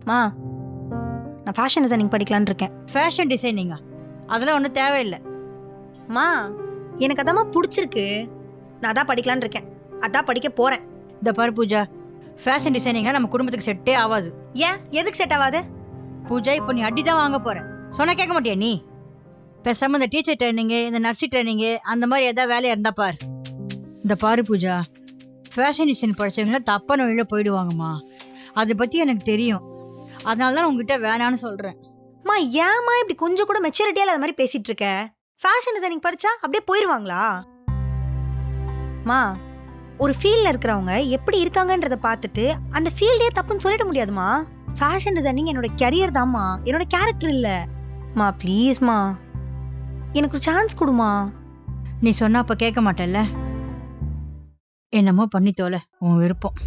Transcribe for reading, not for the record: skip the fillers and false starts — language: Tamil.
மா நான் ஃபேஷன் டிசைனிங் படிக்கலான்னு இருக்கேன். ஃபேஷன் டிசைனிங்கா? அதெல்லாம் ஒன்றும் தேவையில்லை. மா எனக்கு அதாம்மா பிடிச்சிருக்கு, நான் அதான் படிக்கலான்னு இருக்கேன், அதான் படிக்க போகிறேன். இந்த பாரு பூஜா, ஃபேஷன் டிசைனிங்லாம் நம்ம குடும்பத்துக்கு செட்டே ஆகாது. ஏன் எதுக்கு செட் ஆகாது? பூஜா, இப்போ நீ அடி தான் வாங்க போற. சொன்னா கேட்க மாட்டியா நீ? பேசாம இந்த டீச்சர் ட்ரைனிங்கு, இந்த நர்ஸி ட்ரைனிங்கு, அந்த மாதிரி ஏதாவது வேலையா இருந்தா பாரு. இந்த பாரு பூஜா, ஃபேஷன் டிசைன் படிச்சவங்களாம் தப்பான வழியில போயிடுவாங்கம்மா. அதை பத்தி எனக்கு தெரியும். அதனால தான் உங்ககிட்ட வேணான்னு சொல்றேன். மா ஏம்மா இப்படி கொஞ்சம் கூட மெச்சூரிட்டியா இல்லாத மாதிரி பேசிட்டு இருக்க? ஃபேஷன் டிசைனிங் படிச்சா அப்படியே போயிடுவாங்களா? மா ஒரு ஃபீல்ட்ல இருக்கிறவங்க எப்படி இருக்காங்கன்றத பார்த்துட்டு அந்த ஃபீல்டே தப்புன்னு சொல்லிட முடியாதுமா. ஃபேஷன் டிசைனிங் என்னோட கரியர் தான்மா, என்னோட கேரக்டர் இல்ல. மா ப்ளீஸ்மா எனக்கு ஒரு சான்ஸ் கொடுமா. நீ சொன்னா அப்ப கேட்க மாட்டேல்ல? என்னமோ பண்ணி தோல, உன் விருப்பம்.